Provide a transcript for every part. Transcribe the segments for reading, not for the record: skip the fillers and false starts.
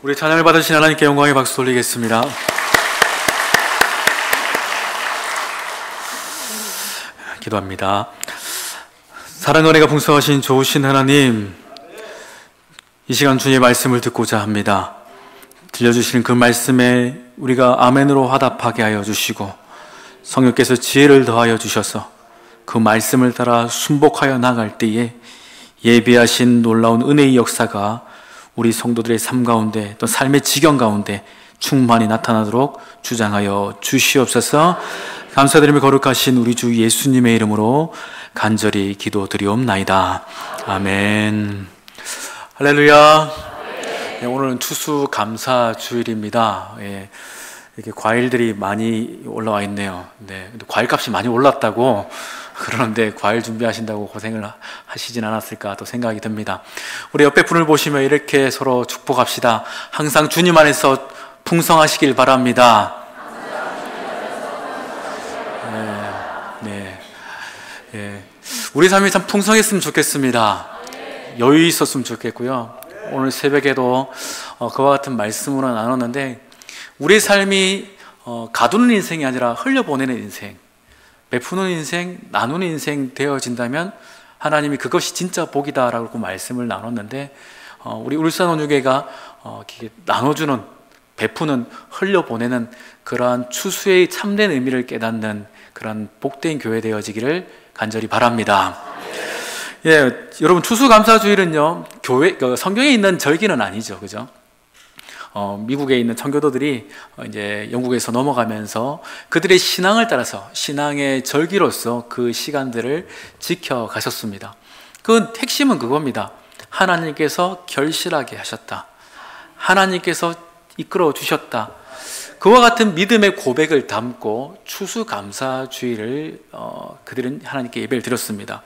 우리 찬양을 받으신 하나님께 영광의 박수 돌리겠습니다. 기도합니다. 사랑 은혜가 풍성하신 좋으신 하나님, 이 시간 주님의 말씀을 듣고자 합니다. 들려주시는 그 말씀에 우리가 아멘으로 화답하게 하여 주시고, 성령께서 지혜를 더하여 주셔서 그 말씀을 따라 순복하여 나갈 때에 예비하신 놀라운 은혜의 역사가 우리 성도들의 삶 가운데, 또 삶의 지경 가운데 충만히 나타나도록 주장하여 주시옵소서. 감사드리며 거룩하신 우리 주 예수님의 이름으로 간절히 기도드리옵나이다. 아멘. 할렐루야. 네, 오늘은 추수감사주일입니다. 예, 이렇게 과일들이 많이 올라와 있네요. 네, 근데 과일값이 많이 올랐다고 그러는데 과일 준비하신다고 고생을 하시진 않았을까 또 생각이 듭니다. 우리 옆에 분을 보시면 이렇게 서로 축복합시다. 항상 주님 안에서 풍성하시길 바랍니다. 네. 우리 삶이 참 풍성했으면 좋겠습니다. 여유 있었으면 좋겠고요. 오늘 새벽에도 그와 같은 말씀으로 나눴는데, 우리의 삶이 가두는 인생이 아니라 흘려보내는 인생, 베푸는 인생, 나누는 인생 되어진다면 하나님이 그것이 진짜 복이다라고 말씀을 나눴는데, 우리 울산원유교회가 나눠주는, 베푸는, 흘려보내는 그러한 추수의 참된 의미를 깨닫는 그러한 복된 교회 되어지기를 간절히 바랍니다. 예, 여러분, 추수감사주일은요, 성경에 있는 절기는 아니죠, 그죠? 미국에 있는 청교도들이 이제 영국에서 넘어가면서 그들의 신앙을 따라서 신앙의 절기로서 그 시간들을 지켜가셨습니다. 그 핵심은 그겁니다. 하나님께서 결실하게 하셨다. 하나님께서 이끌어 주셨다. 그와 같은 믿음의 고백을 담고 추수감사주일을 그들은 하나님께 예배를 드렸습니다.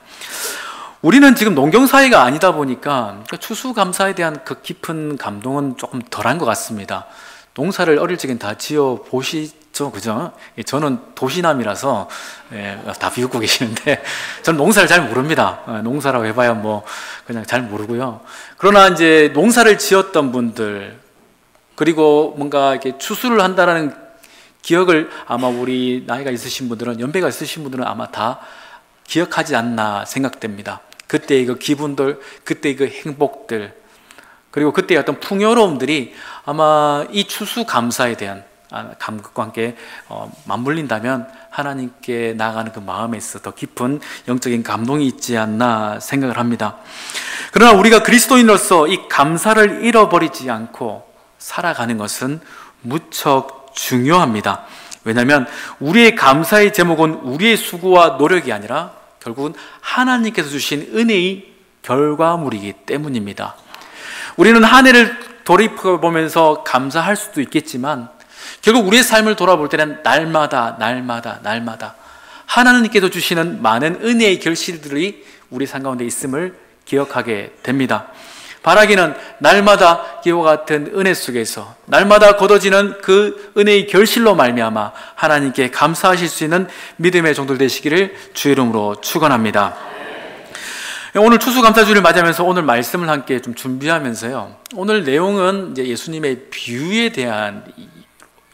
우리는 지금 농경사회가 아니다 보니까 추수감사에 대한 그 깊은 감동은 조금 덜한 것 같습니다. 농사를 어릴 적엔 다 지어 보시죠, 그죠? 저는 도시남이라서 다 비웃고 계시는데, 저는 농사를 잘 모릅니다. 농사라고 해봐야 뭐 그냥 잘 모르고요. 그러나 이제 농사를 지었던 분들, 그리고 뭔가 이렇게 추수를 한다라는 기억을 아마 우리 나이가 있으신 분들은, 연배가 있으신 분들은 아마 다 기억하지 않나 생각됩니다. 그때의 그 기분들, 그때의 그 행복들, 그리고 그때의 어떤 풍요로움들이 아마 이 추수감사에 대한 감격과 함께 맞물린다면 하나님께 나아가는 그 마음에 있어 더 깊은 영적인 감동이 있지 않나 생각을 합니다. 그러나 우리가 그리스도인으로서 이 감사를 잃어버리지 않고 살아가는 것은 무척 중요합니다. 왜냐하면 우리의 감사의 제목은 우리의 수고와 노력이 아니라 결국은 하나님께서 주신 은혜의 결과물이기 때문입니다. 우리는 한 해를 돌이켜보면서 감사할 수도 있겠지만, 결국 우리의 삶을 돌아볼 때는 날마다 하나님께서 주시는 많은 은혜의 결실들이 우리 삶 가운데 있음을 기억하게 됩니다. 바라기는 날마다 이와 같은 은혜 속에서 날마다 거둬지는 그 은혜의 결실로 말미암아 하나님께 감사하실 수 있는 믿음의 종들 되시기를 주의 이름으로 축원합니다. 오늘 추수감사주일을 맞이하면서 오늘 말씀을 함께 좀 준비하면서요, 오늘 내용은 이제 예수님의 비유에 대한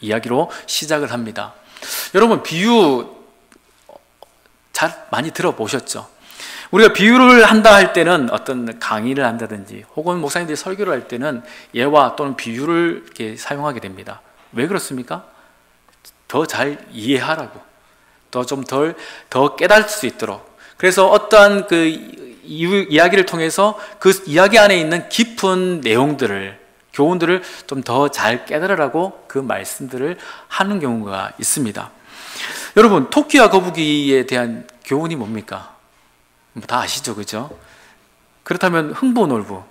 이야기로 시작을 합니다. 여러분, 비유 잘 많이 들어보셨죠? 우리가 비유를 한다 할 때는 어떤 강의를 한다든지 혹은 목사님들이 설교를 할 때는 예화 또는 비유를 이렇게 사용하게 됩니다. 왜 그렇습니까? 더 잘 이해하라고, 더 깨달을 수 있도록. 그래서 어떠한 그 이야기를 통해서 그 이야기 안에 있는 깊은 내용들을, 교훈들을 좀 더 잘 깨달으라고 그 말씀들을 하는 경우가 있습니다. 여러분, 토끼와 거북이에 대한 교훈이 뭡니까? 다 아시죠, 그죠? 그렇다면 흥부놀부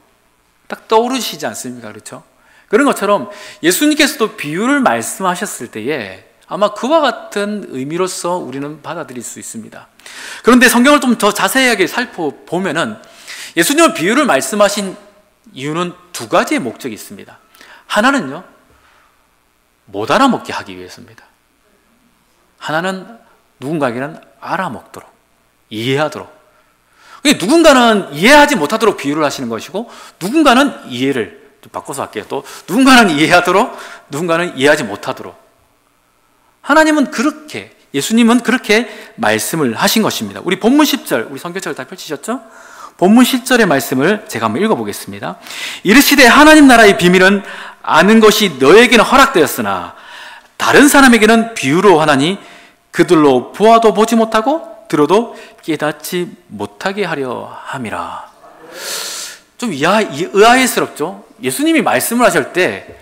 딱 떠오르시지 않습니까? 그렇죠? 그런 것처럼 예수님께서도 비유를 말씀하셨을 때에 아마 그와 같은 의미로서 우리는 받아들일 수 있습니다. 그런데 성경을 좀 더 자세하게 살펴보면은 예수님은 비유를 말씀하신 이유는 두 가지의 목적이 있습니다. 하나는요, 못 알아먹게 하기 위해서입니다. 하나는 누군가에게는 알아먹도록, 이해하도록. 누군가는 이해하지 못하도록 비유를 하시는 것이고, 누군가는 이해를 또 바꿔서 할게요. 또 누군가는 이해하도록, 누군가는 이해하지 못하도록. 하나님은 그렇게, 예수님은 그렇게 말씀을 하신 것입니다. 우리 본문 10절, 우리 성경책을 다 펼치셨죠? 본문 10절의 말씀을 제가 한번 읽어보겠습니다. 이르시되 하나님 나라의 비밀은 아는 것이 너에게는 허락되었으나 다른 사람에게는 비유로 하나니 그들로 보아도 보지 못하고 들어도 깨닫지 못하게 하려 함이라. 좀 의아해스럽죠? 예수님이 말씀을 하실 때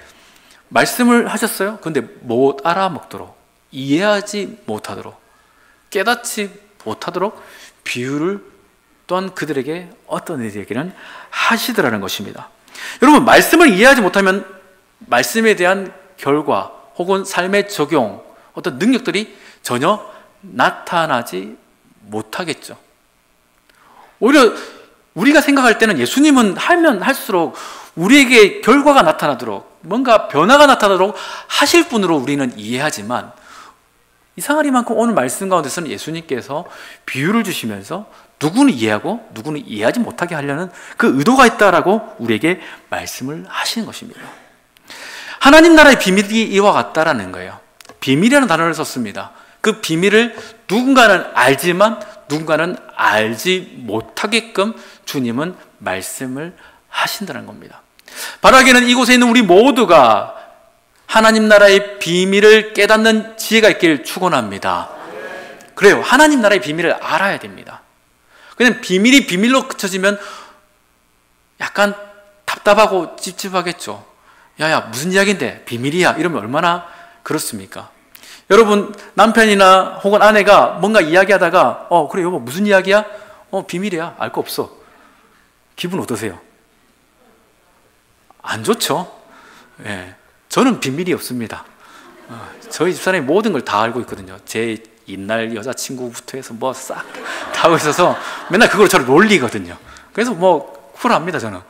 말씀을 하셨어요. 근데 못 알아먹도록, 이해하지 못하도록, 깨닫지 못하도록 비유를 또한 그들에게, 어떤 이들에게는 하시더라는 것입니다. 여러분, 말씀을 이해하지 못하면 말씀에 대한 결과 혹은 삶의 적용, 어떤 능력들이 전혀 나타나지 못하겠죠. 오히려 우리가 생각할 때는 예수님은 하면 할수록 우리에게 결과가 나타나도록, 뭔가 변화가 나타나도록 하실 분으로 우리는 이해하지만, 이상하리만큼 오늘 말씀 가운데서는 예수님께서 비유를 주시면서 누구는 이해하고 누구는 이해하지 못하게 하려는 그 의도가 있다라고 우리에게 말씀을 하시는 것입니다. 하나님 나라의 비밀이 이와 같다라는 거예요. 비밀이라는 단어를 썼습니다. 그 비밀을 누군가는 알지만 누군가는 알지 못하게끔 주님은 말씀을 하신다는 겁니다. 바라기는 이곳에 있는 우리 모두가 하나님 나라의 비밀을 깨닫는 지혜가 있기를 축원합니다. 그래요. 하나님 나라의 비밀을 알아야 됩니다. 그냥 비밀이 비밀로 그쳐지면 약간 답답하고 찝찝하겠죠. 야야, 무슨 이야기인데 비밀이야, 이러면 얼마나 그렇습니까? 여러분, 남편이나 혹은 아내가 뭔가 이야기하다가 그래 여보 무슨 이야기야? 비밀이야, 알 거 없어. 기분 어떠세요? 안 좋죠? 예, 저는 비밀이 없습니다. 저희 집사람이 모든 걸 다 알고 있거든요. 제 옛날 여자친구부터 해서 뭐 싹 다 하고 있어서 맨날 그걸 저를 놀리거든요. 그래서 뭐 쿨합니다, 저는.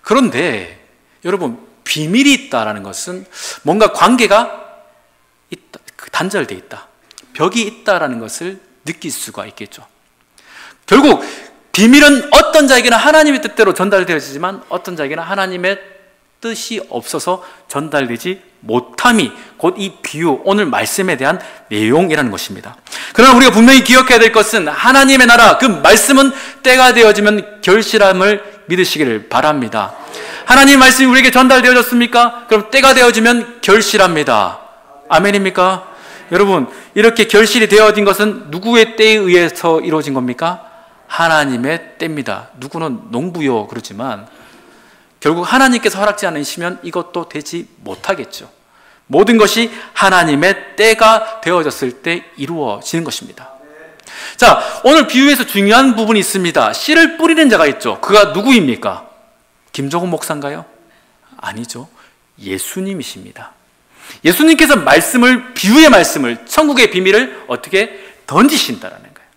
그런데 여러분, 비밀이 있다라는 것은 뭔가 관계가 있다, 단절돼 있다, 벽이 있다라는 것을 느낄 수가 있겠죠. 결국 비밀은 어떤 자에게는 하나님의 뜻대로 전달되어지지만 어떤 자에게는 하나님의 뜻이 없어서 전달되지 못함이 곧 이 비유, 오늘 말씀에 대한 내용이라는 것입니다. 그러나 우리가 분명히 기억해야 될 것은 하나님의 나라, 그 말씀은 때가 되어지면 결실함을 믿으시기를 바랍니다. 하나님의 말씀이 우리에게 전달되어졌습니까? 그럼 때가 되어지면 결실합니다. 아멘입니까? 여러분, 이렇게 결실이 되어진 것은 누구의 때에 의해서 이루어진 겁니까? 하나님의 때입니다. 누구는 농부요 그러지만 결국 하나님께서 허락지 않으시면 이것도 되지 못하겠죠. 모든 것이 하나님의 때가 되어졌을 때 이루어지는 것입니다. 자, 오늘 비유에서 중요한 부분이 있습니다. 씨를 뿌리는 자가 있죠. 그가 누구입니까? 김종훈 목사인가요? 아니죠. 예수님이십니다. 예수님께서 말씀을, 비유의 말씀을, 천국의 비밀을 어떻게 던지신다라는 거예요.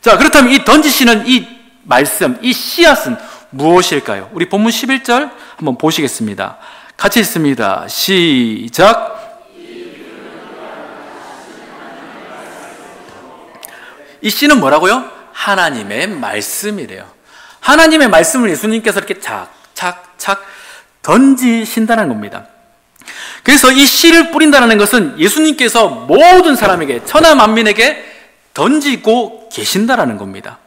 자, 그렇다면 이 던지시는 이 말씀, 이 씨앗은 무엇일까요? 우리 본문 11절 한번 보시겠습니다. 같이 읽습니다. 시작. 이 씨는 뭐라고요? 하나님의 말씀이래요. 하나님의 말씀을 예수님께서 이렇게 착착착 던지신다는 겁니다. 그래서 이 씨를 뿌린다는 것은 예수님께서 모든 사람에게, 천하 만민에게 던지고 계신다라는 겁니다.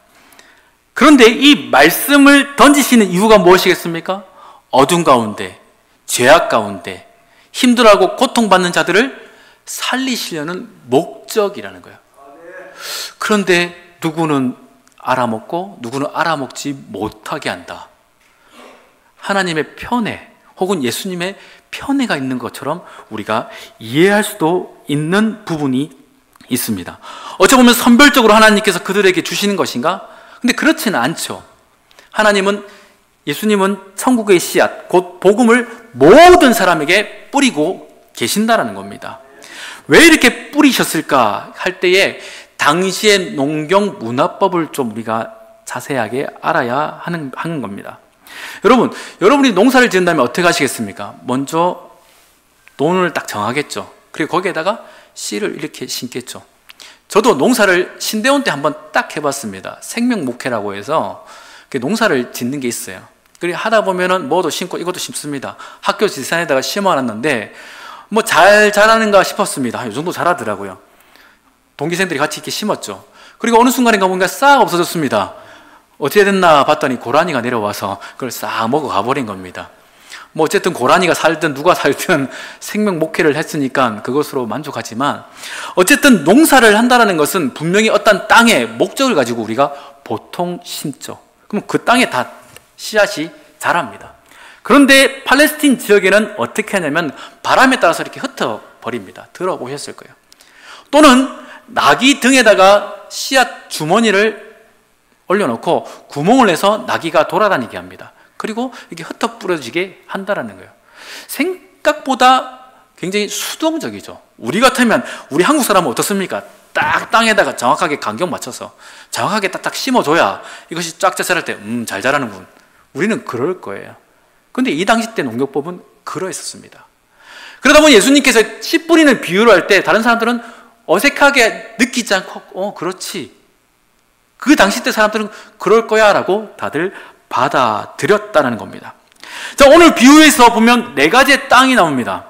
그런데 이 말씀을 던지시는 이유가 무엇이겠습니까? 어둠 가운데, 죄악 가운데 힘들어하고 고통받는 자들을 살리시려는 목적이라는 거예요. 그런데 누구는 알아먹고 누구는 알아먹지 못하게 한다. 하나님의 편애 혹은 예수님의 편애가 있는 것처럼 우리가 이해할 수도 있는 부분이 있습니다. 어찌 보면 선별적으로 하나님께서 그들에게 주시는 것인가? 근데 그렇지는 않죠. 하나님은, 예수님은 천국의 씨앗, 곧 복음을 모든 사람에게 뿌리고 계신다라는 겁니다. 왜 이렇게 뿌리셨을까 할 때에 당시의 농경 문화법을 좀 우리가 자세하게 알아야 하는 겁니다. 여러분이 농사를 지은다면 어떻게 하시겠습니까? 먼저 논을 딱 정하겠죠. 그리고 거기에다가 씨를 이렇게 심겠죠. 저도 농사를 신대원 때 한번 딱 해봤습니다. 생명목회라고 해서 농사를 짓는 게 있어요. 그리고 하다 보면은 뭐도 심고 이것도 심습니다. 학교 지산에다가 심어놨는데 뭐 잘 자라는가 싶었습니다. 이 정도 자라더라고요. 동기생들이 같이 이렇게 심었죠. 그리고 어느 순간인가 뭔가 싹 없어졌습니다. 어떻게 됐나 봤더니 고라니가 내려와서 그걸 싹 먹어 가버린 겁니다. 뭐 어쨌든 고라니가 살든 누가 살든 생명 목회를 했으니까 그것으로 만족하지만, 어쨌든 농사를 한다는 것은 분명히 어떤 땅에 목적을 가지고 우리가 보통 심죠. 그럼 그 땅에 다 씨앗이 자랍니다. 그런데 팔레스틴 지역에는 어떻게 하냐면 바람에 따라서 이렇게 흩어버립니다. 들어보셨을 거예요. 또는 나귀 등에다가 씨앗 주머니를 올려놓고 구멍을 내서 나귀가 돌아다니게 합니다. 그리고 이렇게 흩어 뿌려지게 한다는 거예요. 생각보다 굉장히 수동적이죠. 우리 같으면, 우리 한국 사람은 어떻습니까? 딱 땅에다가 정확하게 간격 맞춰서 정확하게 딱딱 심어줘야 이것이 쫙 자랄 때 잘 자라는군. 우리는 그럴 거예요. 근데 이 당시 때 농경법은 그러했었습니다. 그러다 보니 예수님께서 씨 뿌리는 비유를 할 때 다른 사람들은 어색하게 느끼지 않고 그렇지, 그 당시 때 사람들은 그럴 거야 라고 다들 받아들였다는 겁니다. 자, 오늘 비유에서 보면 4가지의 땅이 나옵니다.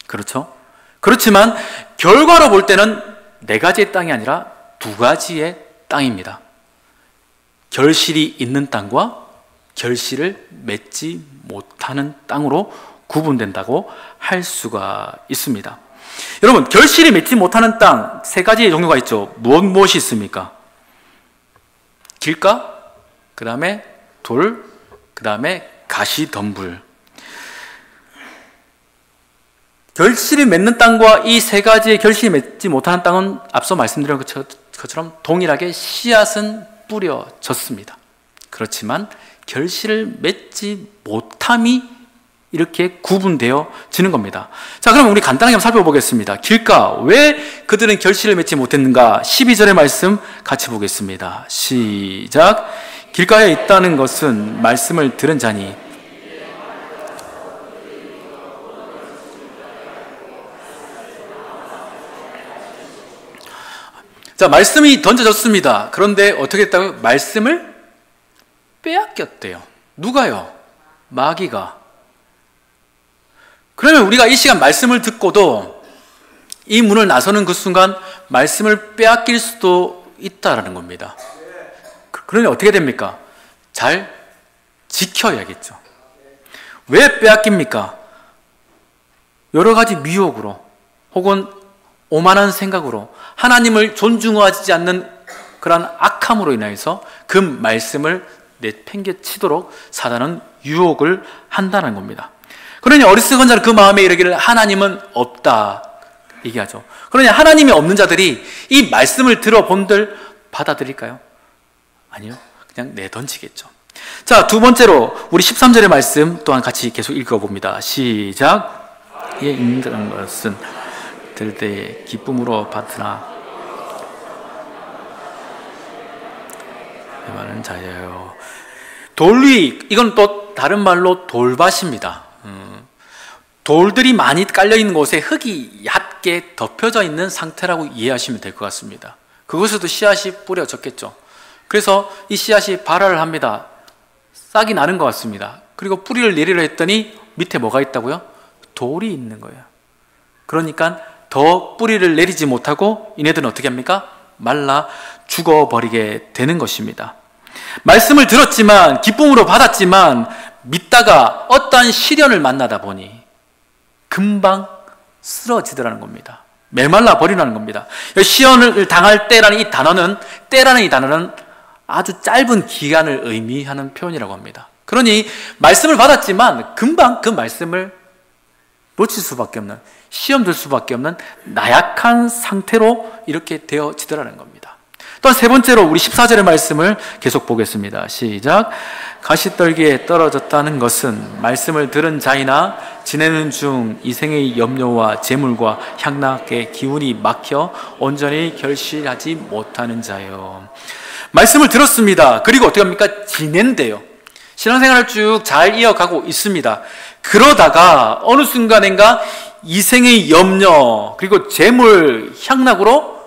그렇죠? 그렇지만 결과로 볼 때는 4가지의 땅이 아니라 2가지의 땅입니다. 결실이 있는 땅과 결실을 맺지 못하는 땅으로 구분된다고 할 수가 있습니다. 여러분, 결실이 맺지 못하는 땅 3가지의 종류가 있죠. 무엇이 있습니까? 길가, 그 다음에 돌, 그 다음에 가시덤불. 결실이 맺는 땅과 이 3가지의 결실이 맺지 못하는 땅은 앞서 말씀드린 것처럼 동일하게 씨앗은 뿌려졌습니다. 그렇지만 결실을 맺지 못함이 이렇게 구분되어지는 겁니다. 자, 그럼 우리 간단하게 한번 살펴보겠습니다. 길가, 왜 그들은 결실을 맺지 못했는가? 12절의 말씀 같이 보겠습니다. 시작. 길가에 있다는 것은 말씀을 들은 자니. 자, 말씀이 던져졌습니다. 그런데 어떻게 했다고요? 말씀을 빼앗겼대요. 누가요? 마귀가. 그러면 우리가 이 시간 말씀을 듣고도 이 문을 나서는 그 순간 말씀을 빼앗길 수도 있다라는 겁니다. 그러니 어떻게 됩니까? 잘 지켜야겠죠. 왜 빼앗깁니까? 여러 가지 미혹으로 혹은 오만한 생각으로 하나님을 존중하지 않는 그런 악함으로 인해서 그 말씀을 내팽개치도록 사단은 유혹을 한다는 겁니다. 그러니 어리석은 자는 그 마음에 이르기를 하나님은 없다 얘기하죠. 그러니 하나님이 없는 자들이 이 말씀을 들어본들 받아들일까요? 아니요. 그냥 내던지겠죠. 자, 2번째로 우리 13절의 말씀 또한 같이 계속 읽어봅니다. 시작. 예, 읽는 것은 들 때에 기쁨으로 받으나 많은 자예요. 돌위, 이건 또 다른 말로 돌밭입니다. 돌들이 많이 깔려있는 곳에 흙이 얕게 덮여져 있는 상태라고 이해하시면 될 것 같습니다. 그곳에도 씨앗이 뿌려졌겠죠. 그래서 이 씨앗이 발화를 합니다. 싹이 나는 것 같습니다. 그리고 뿌리를 내리려 했더니 밑에 뭐가 있다고요? 돌이 있는 거예요. 그러니까 더 뿌리를 내리지 못하고 이네들은 어떻게 합니까? 말라 죽어버리게 되는 것입니다. 말씀을 들었지만, 기쁨으로 받았지만 믿다가 어떠한 시련을 만나다 보니 금방 쓰러지더라는 겁니다. 메말라 버리라는 겁니다. 시련을 당할 때라는 이 단어는 아주 짧은 기간을 의미하는 표현이라고 합니다. 그러니 말씀을 받았지만 금방 그 말씀을 놓칠 수밖에 없는, 시험 들 수밖에 없는 나약한 상태로 이렇게 되어지더라는 겁니다. 또한 3번째로 우리 14절의 말씀을 계속 보겠습니다. 시작. 가시떨기에 떨어졌다는 것은 말씀을 들은 자이나 지내는 중 이생의 염려와 재물과 향락의 기운이 막혀 온전히 결실하지 못하는 자요. 말씀을 들었습니다. 그리고 어떻게 합니까? 지낸대요. 신앙생활을 쭉 잘 이어가고 있습니다. 그러다가 어느 순간인가 이생의 염려 그리고 재물 향락으로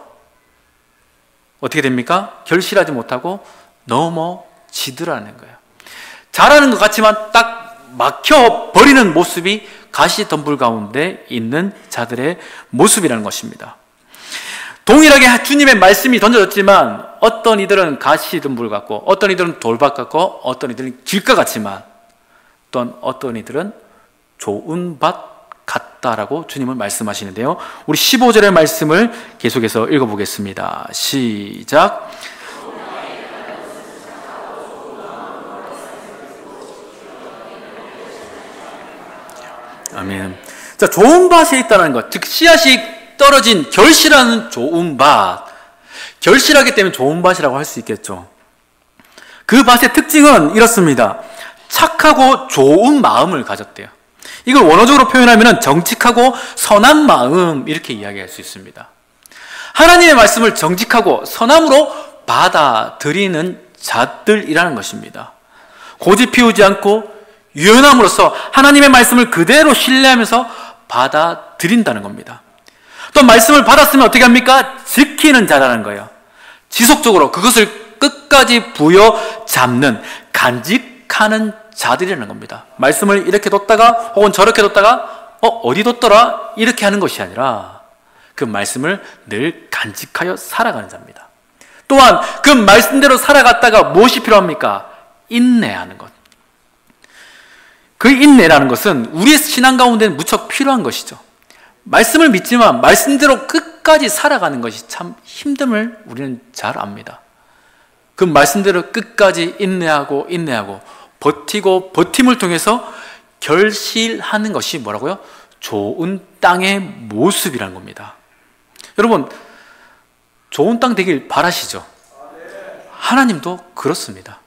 어떻게 됩니까? 결실하지 못하고 넘어지더라는 거예요. 잘하는 것 같지만 딱 막혀버리는 모습이 가시덤불 가운데 있는 자들의 모습이라는 것입니다. 동일하게 주님의 말씀이 던져졌지만 어떤 이들은 가시덤불 같고 어떤 이들은 돌밭 같고 어떤 이들은 길가 같지만 또한 어떤 이들은 좋은 밭 같다라고 주님은 말씀하시는데요. 우리 15절의 말씀을 계속해서 읽어보겠습니다. 시작. 아멘. 자, 좋은 밭에 있다는 것, 즉 씨앗이 떨어진 결실하는 좋은 밭. 결실하기 때문에 좋은 밭이라고 할 수 있겠죠. 그 밭의 특징은 이렇습니다. 착하고 좋은 마음을 가졌대요. 이걸 원어적으로 표현하면 정직하고 선한 마음, 이렇게 이야기할 수 있습니다. 하나님의 말씀을 정직하고 선함으로 받아들이는 자들이라는 것입니다. 고집 피우지 않고 유연함으로써 하나님의 말씀을 그대로 신뢰하면서 받아들인다는 겁니다. 또 말씀을 받았으면 어떻게 합니까? 지키는 자라는 거예요. 지속적으로 그것을 끝까지 부여잡는, 간직하는 자들이라는 겁니다. 말씀을 이렇게 뒀다가 혹은 저렇게 뒀다가 어디 뒀더라? 이렇게 하는 것이 아니라 그 말씀을 늘 간직하여 살아가는 자입니다. 또한 그 말씀대로 살아갔다가 무엇이 필요합니까? 인내하는 것. 그 인내라는 것은 우리의 신앙 가운데는 무척 필요한 것이죠. 말씀을 믿지만 말씀대로 끝까지 살아가는 것이 참 힘듦을 우리는 잘 압니다. 그 말씀대로 끝까지 인내하고 버티고 버팀을 통해서 결실하는 것이 뭐라고요? 좋은 땅의 모습이라는 겁니다. 여러분, 좋은 땅 되길 바라시죠? 하나님도 그렇습니다.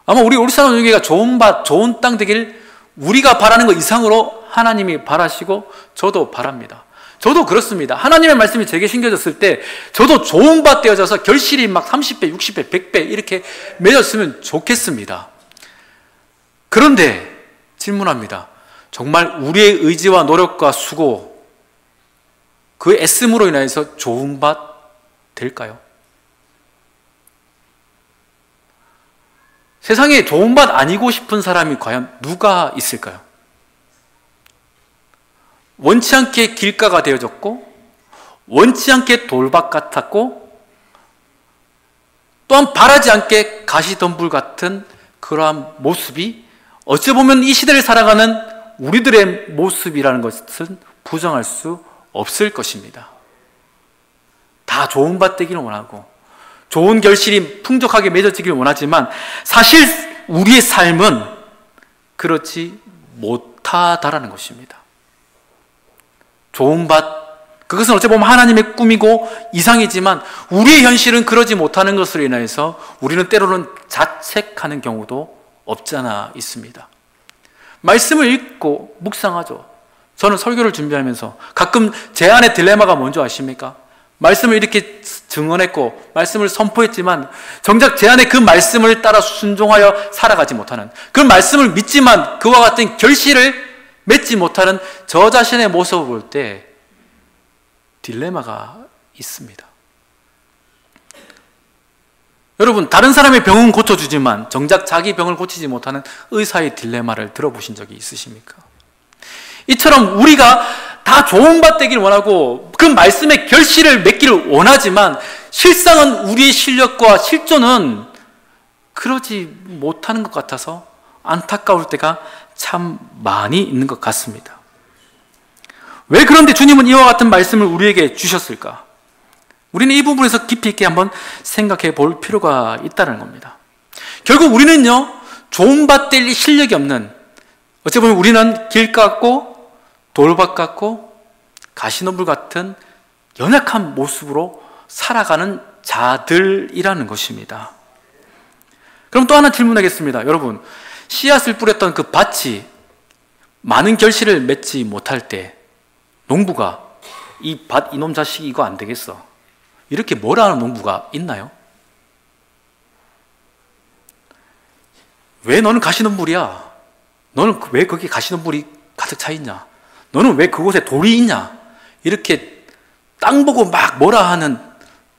아마 우리 울산원교회가 좋은 밭, 좋은 땅 되길 우리가 바라는 것 이상으로 하나님이 바라시고 저도 바랍니다. 저도 그렇습니다. 하나님의 말씀이 제게 심겨졌을 때 저도 좋은 밭 되어져서 결실이 막 30배, 60배, 100배 이렇게 맺었으면 좋겠습니다. 그런데 질문합니다. 정말 우리의 의지와 노력과 수고, 그 애씀으로 인해서 좋은 밭 될까요? 세상에 좋은 밭 아니고 싶은 사람이 과연 누가 있을까요? 원치 않게 길가가 되어졌고 원치 않게 돌밭 같았고 또한 바라지 않게 가시덤불 같은 그러한 모습이 어찌 보면 이 시대를 살아가는 우리들의 모습이라는 것은 부정할 수 없을 것입니다. 다 좋은 밭 되기를 원하고 좋은 결실이 풍족하게 맺어지기를 원하지만 사실 우리의 삶은 그렇지 못하다라는 것입니다. 좋은 밭, 그것은 어찌 보면 하나님의 꿈이고 이상이지만 우리의 현실은 그러지 못하는 것으로 인해서 우리는 때로는 자책하는 경우도 없잖아 있습니다. 말씀을 읽고 묵상하죠. 저는 설교를 준비하면서 가끔 제 안의 딜레마가 뭔지 아십니까? 말씀을 이렇게 증언했고 말씀을 선포했지만 정작 제 안에 그 말씀을 따라 순종하여 살아가지 못하는, 그 말씀을 믿지만 그와 같은 결실을 맺지 못하는 저 자신의 모습을 볼 때 딜레마가 있습니다. 여러분, 다른 사람의 병은 고쳐주지만 정작 자기 병을 고치지 못하는 의사의 딜레마를 들어보신 적이 있으십니까? 이처럼 우리가 다 좋은 밭 되길 원하고 그 말씀의 결실을 맺기를 원하지만 실상은 우리의 실력과 실존은 그러지 못하는 것 같아서 안타까울 때가 참 많이 있는 것 같습니다. 왜 그런데 주님은 이와 같은 말씀을 우리에게 주셨을까? 우리는 이 부분에서 깊이 있게 한번 생각해 볼 필요가 있다는 겁니다. 결국 우리는요, 좋은 밭 될 실력이 없는, 어찌 보면 우리는 길 같고 돌밭 같고 가시덤불 같은 연약한 모습으로 살아가는 자들이라는 것입니다. 그럼 또 하나 질문하겠습니다. 여러분, 씨앗을 뿌렸던 그 밭이 많은 결실을 맺지 못할 때 농부가 이 밭 이놈 자식 이거 안 되겠어, 이렇게 뭐라 하는 농부가 있나요? 왜 너는 가시덤불이야? 너는 왜 거기 가시덤불이 가득 차 있냐? 너는 왜 그곳에 돌이 있냐? 이렇게 땅 보고 막 뭐라 하는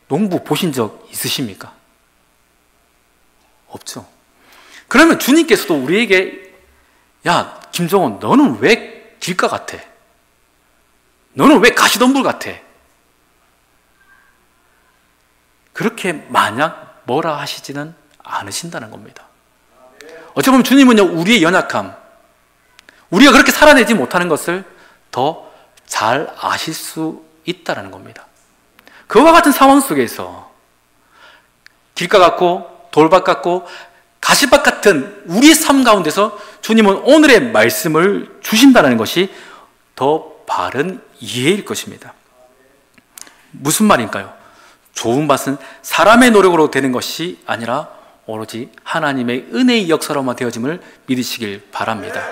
농부 보신 적 있으십니까? 없죠. 그러면 주님께서도 우리에게 야, 김종원, 너는 왜 길가 같아? 너는 왜 가시덤불 같아? 그렇게 만약 뭐라 하시지는 않으신다는 겁니다. 어찌 보면 주님은요, 우리의 연약함, 우리가 그렇게 살아내지 못하는 것을 더 잘 아실 수 있다는 겁니다. 그와 같은 상황 속에서 길가 같고 돌밭 같고 가시밭 같은 우리의 삶 가운데서 주님은 오늘의 말씀을 주신다는 것이 더 바른 이해일 것입니다. 무슨 말인가요? 좋은 밭은 사람의 노력으로 되는 것이 아니라 오로지 하나님의 은혜의 역사로만 되어짐을 믿으시길 바랍니다.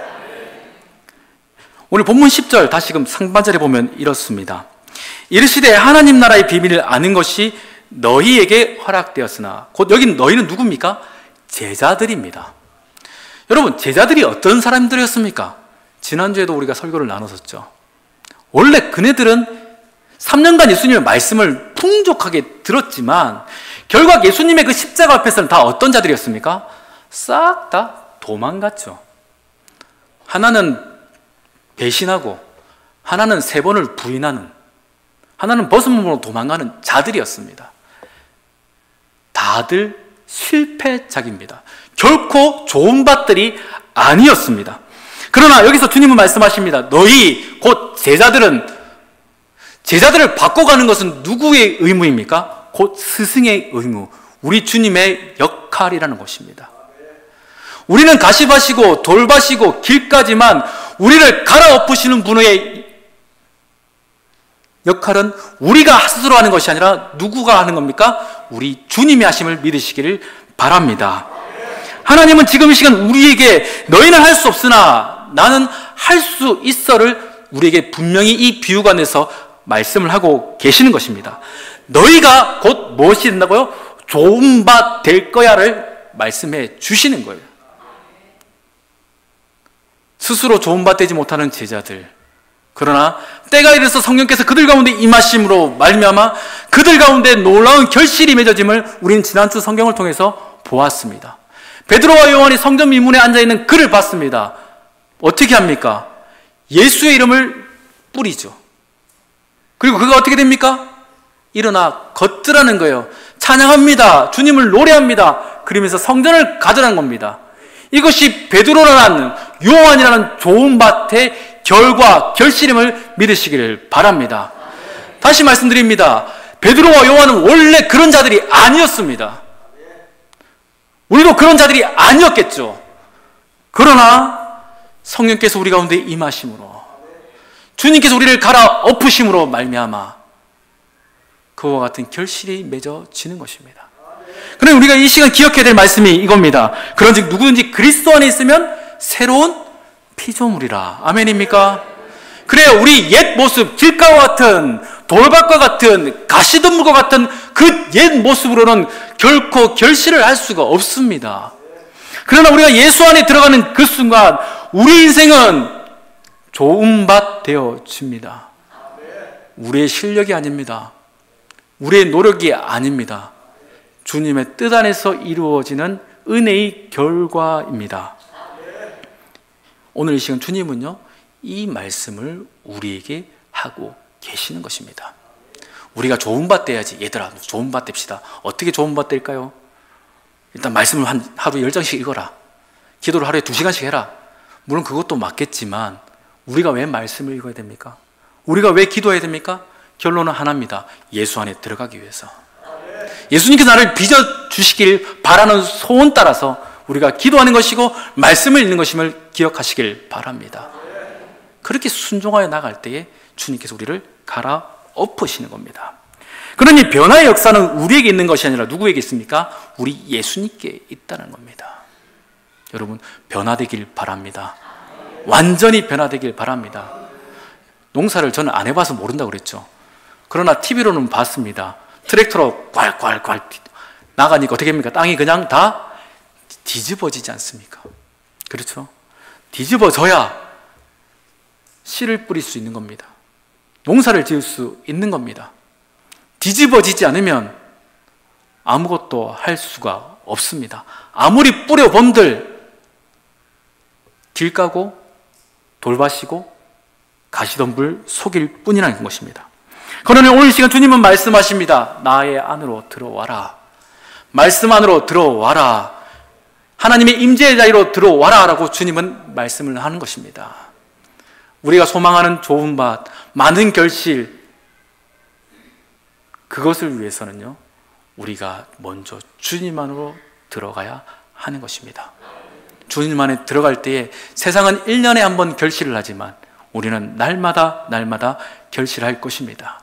오늘 본문 10절 다시금 상반절에 보면 이렇습니다. 이르시되 하나님 나라의 비밀을 아는 것이 너희에게 허락되었으나, 곧 여기 너희는 누굽니까? 제자들입니다. 여러분, 제자들이 어떤 사람들이었습니까? 지난주에도 우리가 설교를 나눴었죠. 원래 그네들은 3년간 예수님의 말씀을 풍족하게 들었지만 결국 예수님의 그 십자가 앞에서는 다 어떤 자들이었습니까? 싹 다 도망갔죠. 하나는 배신하고, 하나는 3번을 부인하는, 하나는 벗은 몸으로 도망가는 자들이었습니다. 다들 실패작입니다. 결코 좋은 밭들이 아니었습니다. 그러나 여기서 주님은 말씀하십니다. 너희 곧 제자들을 바꿔가는 것은 누구의 의무입니까? 곧 스승의 의무, 우리 주님의 역할이라는 것입니다. 우리는 가시밭이고 돌밭이고 길가지만 우리를 갈아엎으시는 분의 역할은 우리가 스스로 하는 것이 아니라 누구가 하는 겁니까? 우리 주님이 하심을 믿으시기를 바랍니다. 하나님은 지금 이 시간 우리에게 너희는 할 수 없으나 나는 할 수 있어를 우리에게 분명히 이 비유가 내서 말씀을 하고 계시는 것입니다. 너희가 곧 무엇이 된다고요? 좋은 밭 될 거야를 말씀해 주시는 거예요. 스스로 좋은 밭 되지 못하는 제자들, 그러나 때가 이르서 성령께서 그들 가운데 임하심으로 말미암아 그들 가운데 놀라운 결실이 맺어짐을 우리는 지난주 성경을 통해서 보았습니다. 베드로와 요한이 성전 미문에 앉아있는 그를 봤습니다. 어떻게 합니까? 예수의 이름을 뿌리죠. 그리고 그가 어떻게 됩니까? 일어나 걷더라는 거예요. 찬양합니다. 주님을 노래합니다. 그러면서 성전을 가더란 겁니다. 이것이 베드로라는 요한이라는 좋은 밭의 결과, 결실임을 믿으시기를 바랍니다. 다시 말씀드립니다. 베드로와 요한은 원래 그런 자들이 아니었습니다. 우리도 그런 자들이 아니었겠죠. 그러나 성령께서 우리 가운데 임하심으로, 주님께서 우리를 갈아엎으심으로 말미암아 그와 같은 결실이 맺어지는 것입니다. 그럼 우리가 이 시간 기억해야 될 말씀이 이겁니다. 그런즉 누구든지 그리스도 안에 있으면 새로운 피조물이라. 아멘입니까? 그래요. 우리 옛 모습, 길가와 같은, 돌밭과 같은, 가시덤불과 같은 그 옛 모습으로는 결코 결실을 할 수가 없습니다. 그러나 우리가 예수 안에 들어가는 그 순간 우리 인생은 좋은 밭 되어집니다. 우리의 실력이 아닙니다. 우리의 노력이 아닙니다. 주님의 뜻 안에서 이루어지는 은혜의 결과입니다. 오늘 이 시간 주님은요, 이 말씀을 우리에게 하고 계시는 것입니다. 우리가 좋은 밭 돼야지. 얘들아, 좋은 밭 됩시다. 어떻게 좋은 밭 될까요? 일단 말씀을 하루에 10장씩 읽어라. 기도를 하루에 2시간씩 해라. 물론 그것도 맞겠지만 우리가 왜 말씀을 읽어야 됩니까? 우리가 왜 기도해야 됩니까? 결론은 하나입니다. 예수 안에 들어가기 위해서. 예수님께서 나를 빚어주시길 바라는 소원 따라서 우리가 기도하는 것이고 말씀을 읽는 것임을 기억하시길 바랍니다. 그렇게 순종하여 나갈 때에 주님께서 우리를 갈아엎으시는 겁니다. 그러니 변화의 역사는 우리에게 있는 것이 아니라 누구에게 있습니까? 우리 예수님께 있다는 겁니다. 여러분, 변화되길 바랍니다. 완전히 변화되길 바랍니다. 농사를 저는 안 해봐서 모른다고 그랬죠. 그러나 TV로는 봤습니다. 트랙터로 괄괄괄 나가니까 어떻게 됩니까? 땅이 그냥 다 뒤집어지지 않습니까? 그렇죠? 뒤집어져야 씨를 뿌릴 수 있는 겁니다. 농사를 지을 수 있는 겁니다. 뒤집어지지 않으면 아무것도 할 수가 없습니다. 아무리 뿌려본들 길 까고 돌바시고 가시덤불 속일 뿐이라는 것입니다. 그러나 오늘 시간 주님은 말씀하십니다. 나의 안으로 들어와라. 말씀 안으로 들어와라. 하나님의 임재의 자리로 들어와라 라고 주님은 말씀을 하는 것입니다. 우리가 소망하는 좋은 밭, 많은 결실, 그것을 위해서는요, 우리가 먼저 주님 안으로 들어가야 하는 것입니다. 주님 안에 들어갈 때에 세상은 1년에 한 번 결실을 하지만 우리는 날마다 결실할 것입니다.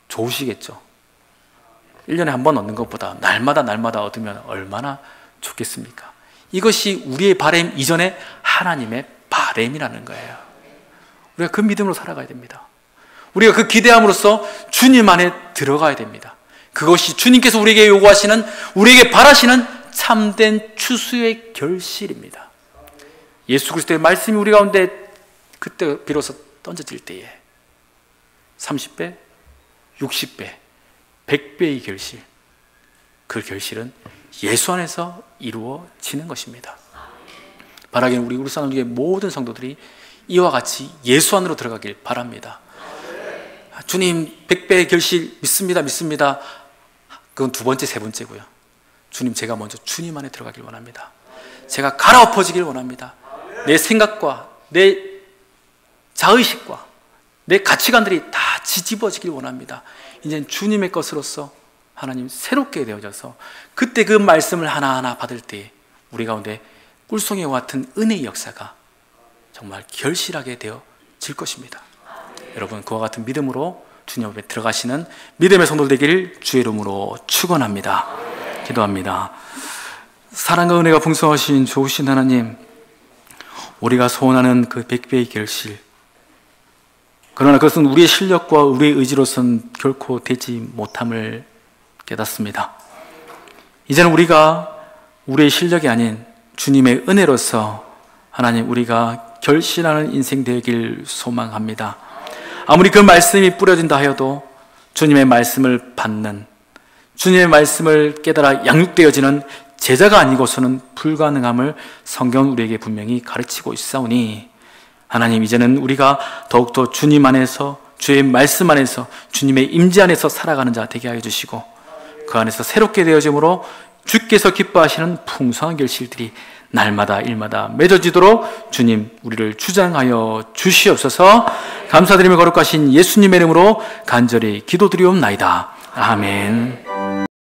좋으시겠죠? 1년에 한 번 얻는 것보다 날마다 얻으면 얼마나 좋겠습니까? 이것이 우리의 바램 이전에 하나님의 바램이라는 거예요. 우리가 그 믿음으로 살아가야 됩니다. 우리가 그 기대함으로써 주님 안에 들어가야 됩니다. 그것이 주님께서 우리에게 요구하시는, 우리에게 바라시는 참된 추수의 결실입니다. 예수 그리스도의 말씀이 우리 가운데 그때 비로소 던져질 때에 30배, 60배, 100배의 결실, 그 결실은 예수 안에서 이루어지는 것입니다. 바라기는 우리 울산교회 모든 성도들이 이와 같이 예수 안으로 들어가길 바랍니다. 주님 100배의 결실 믿습니다. 그건 두 번째, 세 번째고요. 주님, 제가 먼저 주님 안에 들어가길 원합니다. 제가 갈아엎어지길 원합니다. 내 생각과 내 자의식과 내 가치관들이 다 뒤집어지길 원합니다. 이제는 주님의 것으로서 하나님 새롭게 되어져서 그때 그 말씀을 하나하나 받을 때 우리 가운데 꿀송이와 같은 은혜의 역사가 정말 결실하게 되어질 것입니다. 여러분, 그와 같은 믿음으로 주님 앞에 들어가시는 믿음의 성도들 되기를 주의 이름으로 축원합니다. 기도합니다. 사랑과 은혜가 풍성하신 좋으신 하나님, 우리가 소원하는 그 100배의 결실, 그러나 그것은 우리의 실력과 우리의 의지로서는 결코 되지 못함을 깨닫습니다. 이제는 우리가 우리의 실력이 아닌 주님의 은혜로서 하나님, 우리가 결실하는 인생 되길 소망합니다. 아무리 그 말씀이 뿌려진다 하여도 주님의 말씀을 받는, 주님의 말씀을 깨달아 양육되어지는 제자가 아니고서는 불가능함을 성경은 우리에게 분명히 가르치고 있사오니, 하나님, 이제는 우리가 더욱더 주님 안에서, 주의 말씀 안에서, 주님의 임재 안에서 살아가는 자 되게 하여 주시고, 그 안에서 새롭게 되어짐으로 주께서 기뻐하시는 풍성한 결실들이 날마다 일마다 맺어지도록 주님, 우리를 주장하여 주시옵소서. 감사드리며 거룩하신 예수님의 이름으로 간절히 기도드리옵나이다. 아멘.